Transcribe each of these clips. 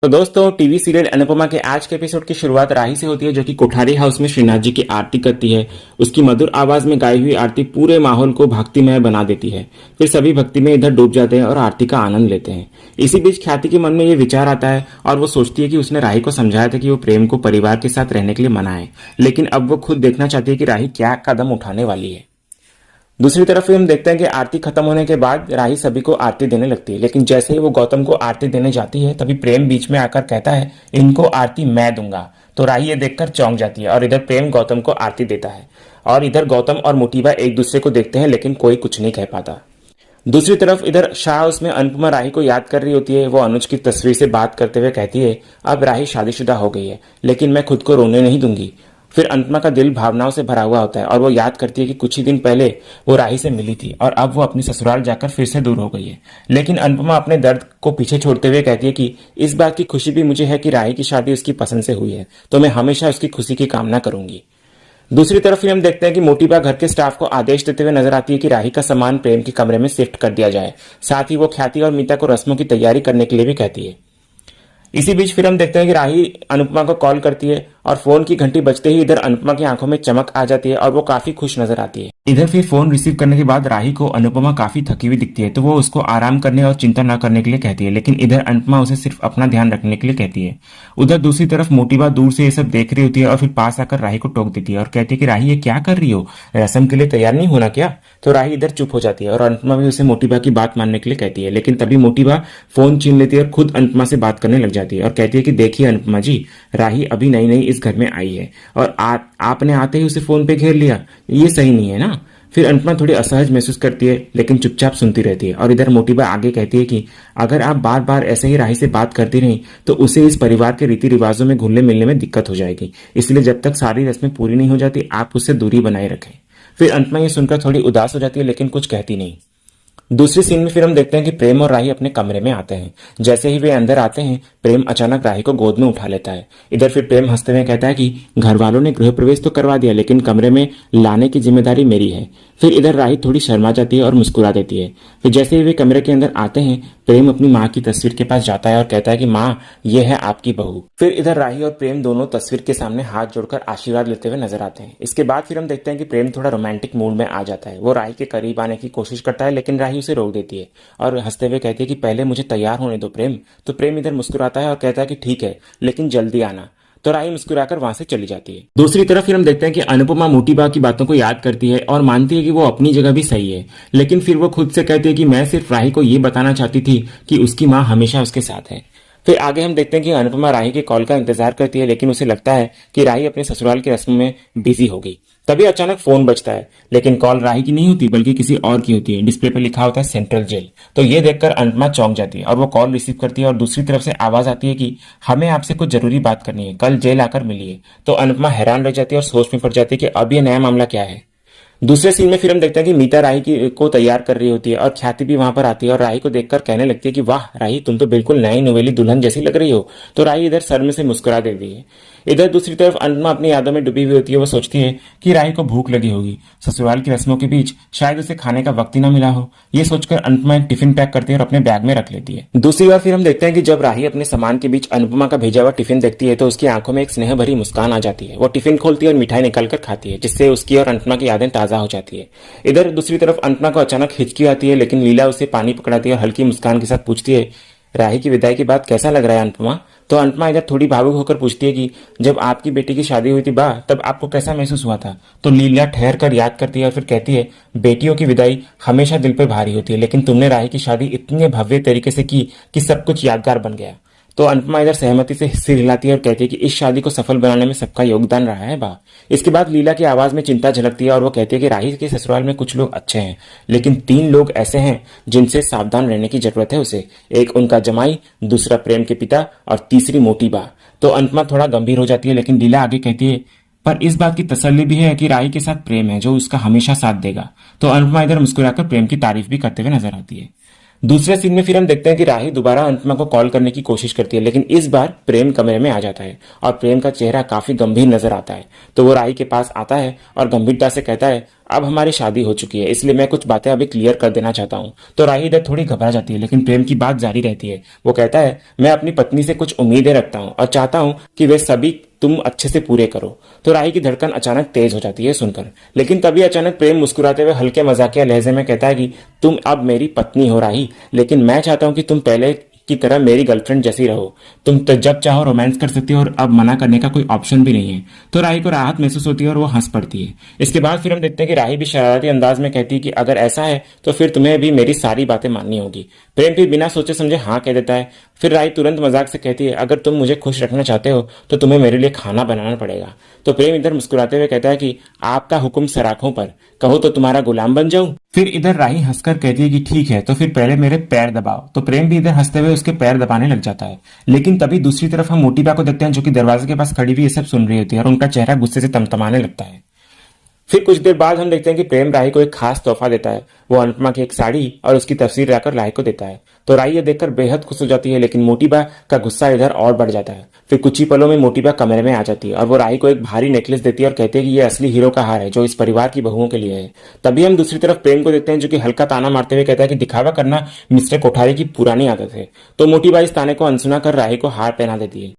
तो दोस्तों, TV serial Anupama के आज के एपिसोड की शुरुआत राही से होती है, जो कि कोठारी हाउस में श्रीनाथ जी की आरती करती है। उसकी मधुर आवाज में गाई हुई आरती पूरे माहौल को भक्तिमय बना देती है। फिर सभी भक्ति में इधर डूब जाते हैं और आरती का आनंद लेते हैं। इसी बीच ख्याति के मन में ये विचार आता है और वो सोचती है कि उसने राही को समझाया था कि वो प्रेम को परिवार के साथ रहने के लिए मनाए, लेकिन अब वो खुद देखना चाहती है कि राही क्या कदम उठाने वाली है। दूसरी तरफ हम देखते हैं कि आरती खत्म होने के बाद राही सभी को आरती देने लगती है, लेकिन जैसे ही वो गौतम को आरती देने जाती है तभी प्रेम बीच में आकर कहता है, इनको आरती मैं दूंगा। तो राही ये देखकर चौंक जाती है और इधर प्रेम गौतम को आरती देता है और इधर गौतम और मोटीबा एक दूसरे को देखते हैं, लेकिन कोई कुछ नहीं कह पाता। दूसरी तरफ इधर शाह हाउस में अनुपमा राही को याद कर रही होती है। वो अनुज की तस्वीर से बात करते हुए कहती है, अब राही शादीशुदा हो गई है, लेकिन मैं खुद को रोने नहीं दूंगी। फिर अनुपमा का दिल भावनाओं से भरा हुआ होता है और वो याद करती है कि कुछ ही दिन पहले वो राही से मिली थी और अब वो अपनी ससुराल जाकर फिर से दूर हो गई है। लेकिन अनुपमा अपने दर्द को पीछे छोड़ते हुए कहती है कि इस बात की खुशी भी मुझे है कि राही की शादी उसकी पसंद से हुई है, तो मैं हमेशा उसकी खुशी की कामना करूंगी। दूसरी तरफ हम देखते हैं कि मोटीबा घर के स्टाफ को आदेश देते हुए नजर आती है कि राही का सामान प्रेम के कमरे में शिफ्ट कर दिया जाए। साथ ही वो ख्याति और मीता को रस्मों की तैयारी करने के लिए भी कहती है। इसी बीच फिर हम देखते हैं कि राही अनुपमा को कॉल करती है और फोन की घंटी बजते ही इधर अनुपमा की आंखों में चमक आ जाती है और वो काफी खुश नजर आती है। इधर फिर फोन रिसीव करने के बाद राही को अनुपमा काफी थकी हुई दिखती है, तो वो उसको आराम करने और चिंता न करने के लिए कहती है, लेकिन इधर अनुपमा उसे सिर्फ अपना ध्यान रखने के लिए कहती है। उधर दूसरी तरफ मोटीबा दूर से ये सब देख रही होती है और फिर पास आकर राही को टोक देती है और कहती है कि राही, ये क्या कर रही हो, रस्म के लिए तैयार नहीं होना क्या? तो राही इधर चुप हो जाती है और अनुपमा भी उसे मोटीबा की बात मानने के लिए कहती है, लेकिन तभी मोटीबा फोन छीन लेती है और खुद अनुपमा से बात करने लग जाती है और कहती है कि देखिए अनुपमा जी, राही अभी नई नई इस घर में आई है और आपने आते ही उसे फोन पे घेर लिया, ये सही नहीं है ना। फिर अनुपमा थोड़ी असहज महसूस करती है, लेकिन चुपचाप सुनती रहती है और इधर मोटीबा आगे कहती है कि अगर आप बार बार ऐसे ही राही से बात करती रही तो उसे इस परिवार के रीति रिवाजों में घुलने मिलने में दिक्कत हो जाएगी, इसलिए जब तक सारी रस्में पूरी नहीं हो जाती आप उससे दूरी बनाए रखें। फिर अनुपमा ये सुनकर थोड़ी उदास हो जाती है, लेकिन कुछ कहती नहीं। दूसरी सीन में फिर हम देखते हैं कि प्रेम और राही अपने कमरे में आते हैं। जैसे ही वे अंदर आते हैं, प्रेम अचानक राही को गोद में उठा लेता है। इधर फिर प्रेम हंसते हुए कहता है कि घर वालों ने गृह प्रवेश तो करवा दिया, लेकिन कमरे में लाने की जिम्मेदारी मेरी है। फिर इधर राही थोड़ी शर्मा जाती है और मुस्कुरा देती है। फिर जैसे ही वे कमरे के अंदर आते हैं, प्रेम अपनी माँ की तस्वीर के पास जाता है और कहता है कि माँ, ये है आपकी बहू। फिर इधर राही और प्रेम दोनों तस्वीर के सामने हाथ जोड़कर आशीर्वाद लेते हुए नजर आते हैं। इसके बाद फिर हम देखते हैं कि प्रेम थोड़ा रोमांटिक मूड में आ जाता है। वो राही के करीब आने की कोशिश करता है, लेकिन राही उसे रोक देती है और हंसते हुए कहती है कि पहले मुझे तैयार होने दो प्रेम। तो प्रेम इधर मुस्कुराता है और कहता है कि ठीक है, लेकिन जल्दी आना। तो राही मुस्कुराकर वहां से चली जाती है। दूसरी तरफ फिर हम देखते हैं कि अनुपमा मोटीबा की बातों को याद करती है और मानती है कि वो अपनी जगह भी सही है, लेकिन फिर वो खुद से कहती है कि मैं सिर्फ राही को ये बताना चाहती थी कि उसकी माँ हमेशा उसके साथ है। फिर आगे हम देखते हैं कि अनुपमा राही के कॉल का इंतजार करती है, लेकिन उसे लगता है कि राही अपने ससुराल की रस्म में बिजी होगी। तभी अचानक फोन बजता है, लेकिन कॉल राही की नहीं होती बल्कि किसी और की होती है। डिस्प्ले पर लिखा होता है सेंट्रल जेल। तो ये देखकर अनुपमा चौंक जाती है और वो कॉल रिसीव करती है और दूसरी तरफ से आवाज आती है कि हमें आपसे कुछ जरूरी बात करनी है, कल जेल आकर मिलिए। तो अनुपमा हैरान रह जाती है और सोच में पड़ जाती है कि अब ये नया मामला क्या है। दूसरे सीन में फिर हम देखते हैं कि मीता राही को तैयार कर रही होती है और ख्याति भी वहां पर आती है और राही को देखकर कहने लगती है कि वाह राही, तुम तो बिल्कुल नई नवेली दुल्हन जैसी लग रही हो। तो राही इधर शर्म से मुस्कुरा देती है। इधर दूसरी तरफ अनुपमा अपनी यादों में डूबी हुई होती है। वो सोचती है कि राही को भूख लगी होगी, ससुराल की रस्मों के बीच शायद उसे खाने का वक्त ही ना मिला हो। ये सोचकर अनुपमा एक टिफिन पैक करती है और अपने बैग में रख लेती है। दूसरी बार फिर हम देखते हैं कि जब राही अपने सामान के बीच अनुपमा का भेजा हुआ टिफिन देखती है तो उसकी आंखों में एक स्नेह भरी मुस्कान आ जाती है। वो टिफिन खोलती है और मिठाई निकालकर खाती है, जिससे उसकी और अनुपमा की यादें ताजा हो जाती है। इधर दूसरी तरफ अनुपमा को अचानक हिचकी आती है, लेकिन लीला उसे पानी पकड़ाती है और हल्की मुस्कान के साथ पूछती है, राही की विदाई के बाद कैसा लग रहा है अनुपमा? तो अनुपमा इधर थोड़ी भावुक होकर पूछती है कि जब आपकी बेटी की शादी हुई थी बा, तब आपको कैसा महसूस हुआ था? तो लीला ठहर कर याद करती है और फिर कहती है, बेटियों की विदाई हमेशा दिल पर भारी होती है, लेकिन तुमने राही की शादी इतने भव्य तरीके से की कि सब कुछ यादगार बन गया। तो अनुपमा इधर सहमति से सिर हिलाती है और कहती है कि इस शादी को सफल बनाने में सबका योगदान रहा है बा। इसके बाद लीला की आवाज में चिंता झलकती है और वो कहती है कि राही के ससुराल में कुछ लोग अच्छे हैं, लेकिन 3 लोग ऐसे हैं जिनसे सावधान रहने की जरूरत है उसे। एक उनका जमाई, दूसरा प्रेम के पिता और तीसरी मोटी बा। तो अनुपमा थोड़ा गंभीर हो जाती है, लेकिन लीला आगे कहती है, पर इस बात की तसल्ली भी है कि राही के साथ प्रेम है जो उसका हमेशा साथ देगा। तो अनुपमा इधर मुस्कुराकर प्रेम की तारीफ भी करते हुए नजर आती है। दूसरे सीन में फिर हम देखते हैं कि राही दोबारा अनुपमा को कॉल करने की कोशिश करती है, लेकिन इस बार प्रेम कमरे में आ जाता है और प्रेम का चेहरा काफी गंभीर नजर आता है। तो वो राही के पास आता है और गंभीरता से कहता है, अब हमारी शादी हो चुकी है, इसलिए मैं कुछ बातें अभी क्लियर कर देना चाहता हूँ। तो राही इधर थोड़ी घबरा जाती है, लेकिन प्रेम की बात जारी रहती है। वो कहता है, मैं अपनी पत्नी से कुछ उम्मीदें रखता हूँ और चाहता हूँ कि वे सभी तुम अच्छे से पूरे करो। तो राही की धड़कन अचानक तेज हो जाती है सुनकर, लेकिन तभी अचानक प्रेम मुस्कुराते हुए हल्के मजाकिया लहजे में कहता है कि तुम अब मेरी पत्नी हो राही, लेकिन मैं चाहता हूं कि तुम पहले की तरह मेरी गर्लफ्रेंड जैसी रहो। तुम तो जब चाहो रोमांस कर सकती हो और अब मना करने का कोई ऑप्शन भी नहीं है। तो राही को राहत महसूस होती है और वो हंस पड़ती है। इसके बाद फिर हम देखते हैं कि राही भी शरारती अंदाज में कहती है कि अगर ऐसा है तो फिर तुम्हें भी मेरी सारी बातें माननी होगी। प्रेम भी बिना सोचे समझे हाँ कह देता है। फिर राही तुरंत मजाक से कहती है, अगर तुम मुझे खुश रखना चाहते हो तो तुम्हें मेरे लिए खाना बनाना पड़ेगा। तो प्रेम इधर मुस्कुराते हुए कहता है कि आपका हुक्म सराखों पर, कहो तो तुम्हारा गुलाम बन जाऊं। फिर इधर राही हंसकर कहती है कि ठीक है, तो फिर पहले मेरे पैर दबाओ। तो प्रेम भी इधर हंसते हुए उसके पैर दबाने लग जाता है। लेकिन तभी दूसरी तरफ हम मोटी बा को देखते हैं, जो कि दरवाजे के पास खड़ी हुई ये सब सुन रही होती है और उनका चेहरा गुस्से से तमतमाने लगता है। फिर कुछ देर बाद हम देखते हैं कि प्रेम राही को एक खास तोहफा देता है। वो अनुपमा की एक साड़ी और उसकी तस्वीर लाकर राही को देता है। तो राही ये देखकर बेहद खुश हो जाती है, लेकिन मोटी बा का गुस्सा इधर और बढ़ जाता है। फिर कुछ ही पलों में मोटी बा कमरे में आ जाती है और वो राही को एक भारी नेकलेस देती है और कहती है कि ये असली हीरो का हार है जो इस परिवार की बहुओं के लिए है। तभी हम दूसरी तरफ प्रेम को देखते हैं, जो कि हल्का ताना मारते हुए कहता है कि दिखावा करना मिस्टर कोठारी की पुरानी आदत है। तो मोटी बा इस ताने को अनसुना कर राही को हार पहना देती है।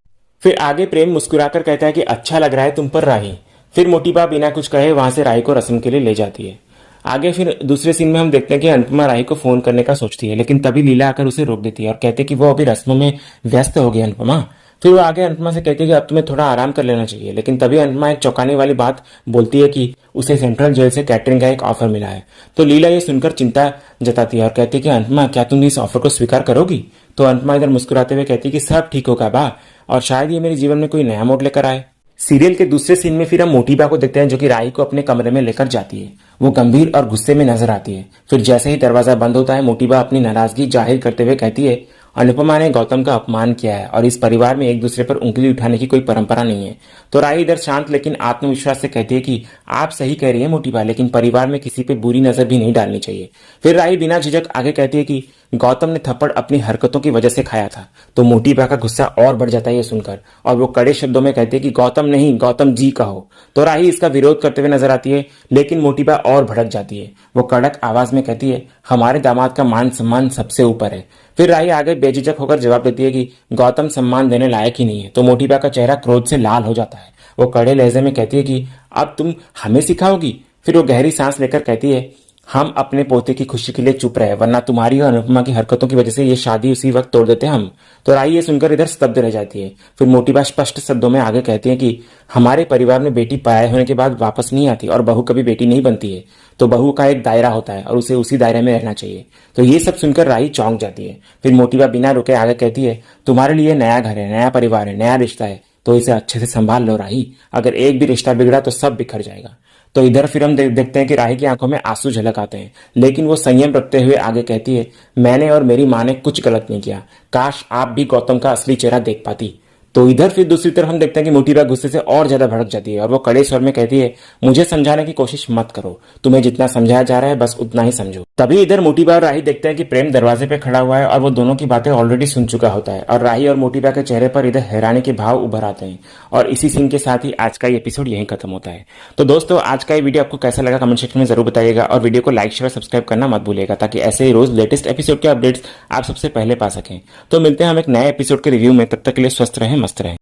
फिर आगे प्रेम मुस्कुराकर कहता है कि अच्छा लग रहा है तुम पर राही। फिर मोटी बा बिना कुछ कहे वहां से राही को रस्म के लिए ले जाती है। आगे फिर दूसरे सीन में हम देखते हैं कि अनुपमा राही को फोन करने का सोचती है, लेकिन तभी लीला आकर उसे रोक देती है और कहते हैं कि वो अभी रस्मों में व्यस्त हो गई अनुपमा। फिर वो आगे अनुपमा से कहती है कि अब तुम्हें थोड़ा आराम कर लेना चाहिए, लेकिन तभी अनुपमा एक चौंकाने वाली बात बोलती है कि उसे सेंट्रल जेल से कैटरिंग का एक ऑफर मिला है। तो लीला ये सुनकर चिंता जताती है और कहती है कि अनुपमा, क्या तुम इस ऑफर को स्वीकार करोगी? तो अनुपमा इधर मुस्कुराते हुए कहती है कि सब ठीक होगा बा, और शायद ये मेरे जीवन में कोई नया मोड़ लेकर आए। सीरियल के दूसरे सीन में फिर हम मोटी बा को देखते हैं, जो कि राही को अपने कमरे में लेकर जाती है। वो गंभीर और गुस्से में नजर आती है। फिर जैसे ही दरवाजा बंद होता है, मोटी बा अपनी नाराजगी जाहिर करते हुए कहती है, अनुपमा ने गौतम का अपमान किया है और इस परिवार में एक दूसरे पर उंगली उठाने की कोई परंपरा नहीं है। तो राही इधर शांत लेकिन आत्मविश्वास से कहती है कि आप सही कह रही है मोटी बा, लेकिन परिवार में किसी पे बुरी नजर भी नहीं डालनी चाहिए। फिर राही बिना झिझक आगे कहती है कि गौतम ने थप्पड़ अपनी हरकतों की वजह से खाया था। तो मोटी बा का गुस्सा और बढ़ जाता है ये सुनकर, और वो कड़े शब्दों में कहती है कि गौतम नहीं, गौतम जी कहो। तो राही इसका विरोध करते हुए नजर आती है, लेकिन मोटी बा और भड़क जाती है। वो कड़क आवाज में कहती है, हमारे दामाद का मान सम्मान सबसे ऊपर है। फिर राही आगे बेझिझक होकर जवाब देती है कि गौतम सम्मान देने लायक ही नहीं है। तो मोटी बा का चेहरा क्रोध से लाल हो जाता है। वो कड़े लहजे में कहती है कि अब तुम हमें सिखाओगी? फिर वो गहरी सांस लेकर कहती है, हम अपने पोते की खुशी के लिए चुप रहे, वरना तुम्हारी और अनुपमा की हरकतों की वजह से ये शादी उसी वक्त तोड़ देते हम। तो राही ये सुनकर इधर स्तब्ध रह जाती है। फिर मोटी बा स्पष्ट शब्दों में आगे कहती है कि हमारे परिवार में बेटी पराये होने के बाद वापस नहीं आती और बहू कभी बेटी नहीं बनती है। तो बहू का एक दायरा होता है और उसे उसी दायरे में रहना चाहिए। तो ये सब सुनकर राही चौंक जाती है। फिर मोटी बा बिना रुके आगे कहती है, तुम्हारे लिए नया घर है, नया परिवार है, नया रिश्ता है, तो इसे अच्छे से संभाल लो राही। अगर एक भी रिश्ता बिगड़ा तो सब बिखर जाएगा। तो इधर फिर हम देखते हैं कि राही की आंखों में आंसू झलक आते हैं, लेकिन वो संयम रखते हुए आगे कहती है, मैंने और मेरी माँ ने कुछ गलत नहीं किया, काश आप भी गौतम का असली चेहरा देख पाती। तो इधर फिर दूसरी तरफ हम देखते हैं कि मोटी बा गुस्से से और ज्यादा भड़क जाती है और वो कड़े स्वर में कहती है, मुझे समझाने की कोशिश मत करो, तुम्हें जितना समझाया जा रहा है बस उतना ही समझो। तभी इधर मोटी बा और राही देखते हैं कि प्रेम दरवाजे पे खड़ा हुआ है और वो दोनों की बातें ऑलरेडी सुन चुका होता है, और राही और मोटी बा के चेहरे पर इधर हैरानी के भाव उभर आते हैं। और इसी सीन के साथ ही आज का ये एपिसोड यहीं खत्म होता है। तो दोस्तों, आज का ये वीडियो आपको कैसा लगा कमेंट सेक्शन में जरूर बताइएगा, और वीडियो को लाइक शेयर सब्सक्राइब करना मत भूलिएगा, ताकि ऐसे ही रोज लेटेस्ट एपिसोड के अपडेट्स आप सबसे पहले पा सकें। तो मिलते हैं हम एक नए एपिसोड के रिव्यू में, तब तक के लिए स्वस्थ रहें, मस्त रहें।